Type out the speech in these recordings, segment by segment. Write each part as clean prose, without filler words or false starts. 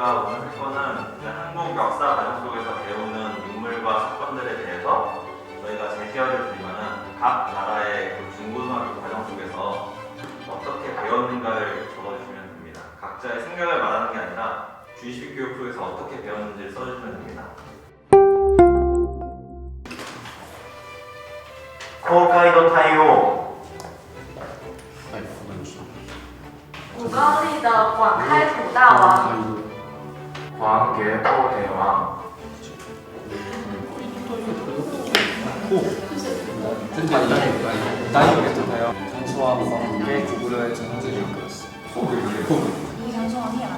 저희가 오늘 할 거는 한국 역사 과정 속에서 배우는 인물과 사건들에 대해서 저희가 제시어를 드리면은 각 나라의 그 중고등학교 과정 속에서 어떻게 배웠는가를 적어주시면 됩니다. 각자의 생각을 말하는 게 아니라 주입식 교육 속에서 어떻게 배웠는지를 써주시면 됩니다. 公開の対応。武高丽的广开土大王。黄觉破铁王。다이어겠잖아요. 장수왕과 함께 구글의 전쟁을 이끌었어. 이 장수왕이야.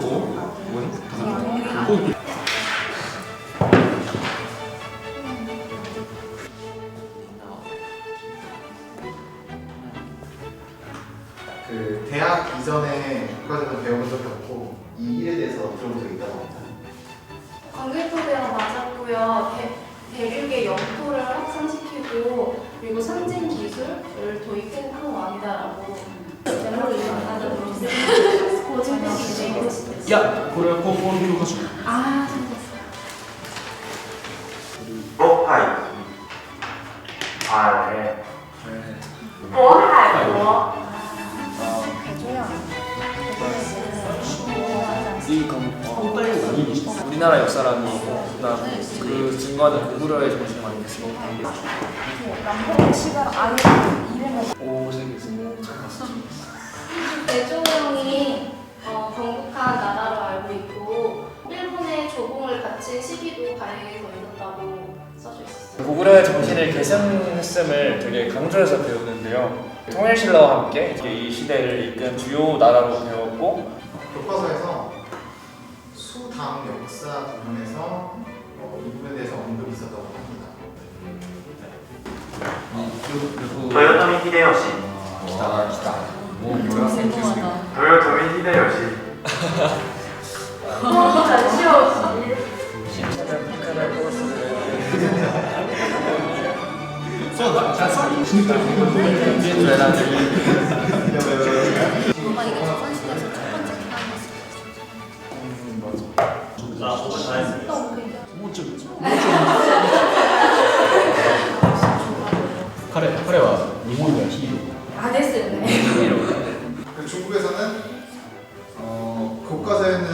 그 대학 이전에 국가대는 배워본 적이 없고 이 일에 대해서 들어본 적이 있다고 합니다. 광개토대왕 맞았고요. 대륙의 영토를 확산시키고 그리고 선진 기술을 도입한 왕이다라고 메모를 만나는 고증했어요. 야, 그래, 고고로 가서. 아, 생겼어. 渤海海渤海国。 우리나라 역사라는 그 증거는 구글의 정신 아니겠습니까? 남북의 시간 아예 이름을 오, 세계에서. 대종령이 건국한 나라로 알고 있고 일본의 조공을 바친 시기도 가행에서 있었다고 써져 있었어요. 고구려의 정신을 계승했음을 되게 강조해서 배우는데요. 통일신라와 함께 이 시대를 이끈 주요 나라로 배웠고 교과서에서 수당 역사 부분에서 이 부분에 대해서 언급이 있었다고 합니다. 豊臣秀吉 궁금하다. 豊臣秀吉 전시호지. 신체는 북한의 코스를 뭔가 이게 조선시대에서 첫 번째 기간이었어요. 자, 5분 다 했습니다.彼は日本ではヒーロー 안 했었네. 그 중국에서는 교과서에는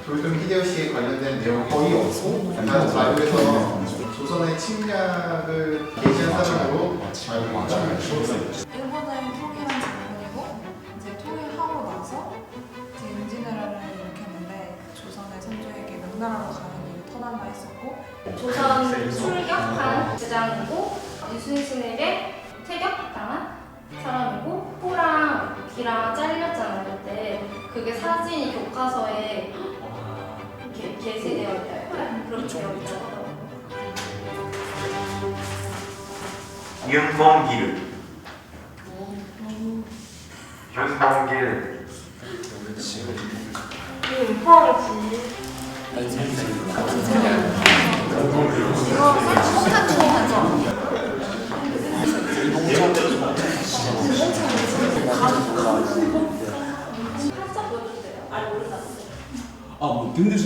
도요토미 히데요시에 관련된 내용 거의 없고 다른 자료에서 조선의 침략을 게시한 사람으로 알고 있다. 일본을 통일한 장면이고 이제 통일하고 나서 이제 임진왜란을 일으켰는데 조선의 선조에게 명나라로 가는 길을 터달라 했었고 조선 출격한 대장이고 이순신에게 퇴격당한 사람이고 코랑 귀랑 잘렸잖아요 그때. 그게 사진이 교과서에 이렇게 게시되어 있어요. 그렇게 되어 있다고 하더라고요. 윤봉길 윤봉길 살짝 보여주세요. 알 모른다. 아뭐 윤봉길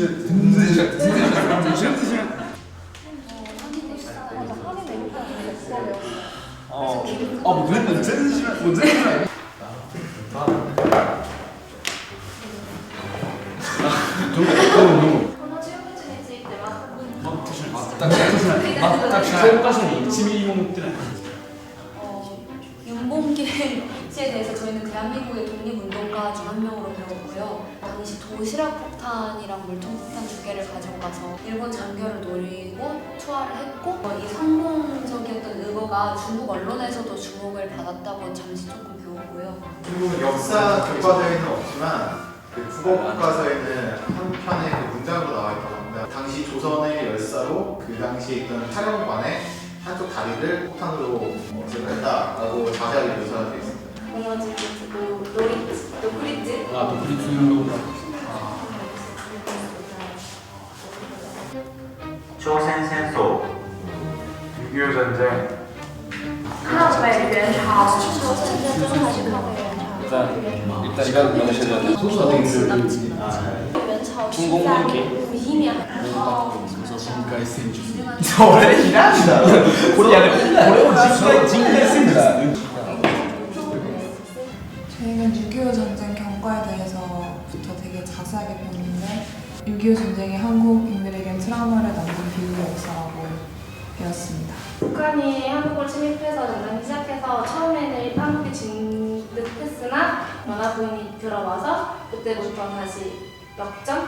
씨에 대해서 저희는 대한민국의 독립운동가 중 한 명으로 배웠고요. 당시 도시락 폭탄이랑 물통 폭탄 두 개를 가지고 가서 일본 장교를 노리고 투하를 했고 이 성공적이었던 의거가 중국 언론에서도 주목을 받았다고 잠시 조금 배웠고요. 중국은 역사 교과서에는 없지만 그 국어 교과서에는 한 편의 그 문장으로 나와 있다고 합니다. 당시 조선의 열사로 그 당시에 있던 사령관의 한쪽 다리를 폭탄으로 제거했다라고 자세하게 묘사가 되어 있습니다. 공원지도 노크리즈朝鮮戦争 6.25 전쟁 抗美援朝朝鲜战争还是抗美援朝？ 일단 시간 명시해줘야 돼.南京元朝 중공분기. それいらんだろこれいやでもこれを実現するんだ 저희는 6.25 전쟁 경과에 대해서부터 되게 자세하게 배웠는데 6.25 전쟁이 한국인들에겐 트라우마를 남긴 비극의 역사라고 배웠습니다. 북한이 한국을 침입해서 전쟁을 시작해서 처음에는 한국이 진 듯했으나 연합군이 들어와서 그때부터 다시 역전?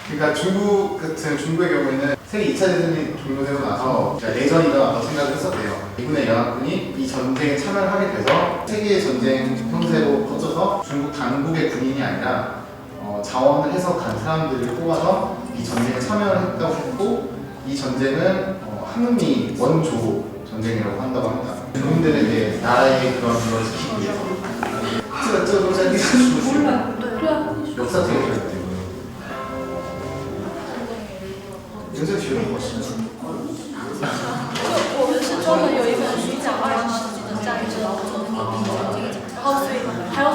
그러니까 중국 같은 중국의 경우에는 세계 2차 대전이 종료되고 나서 내전이 일어났다고 생각을 했었대요. 미군의 연합군이 이 전쟁에 참여를 하게 돼서 세계 전쟁 형태로 퍼져서 중국 당국의 군인이 아니라 자원을 해서 간 사람들을 뽑아서 이 전쟁에 참여를 했다고 했고 이 전쟁은 한미 원조 전쟁이라고 한다고 합니다. 국민들의 이제 나라의 그런 걸 지키기 위해서 역사 되게 좋아요. 연세 지금 我们是专门有一本书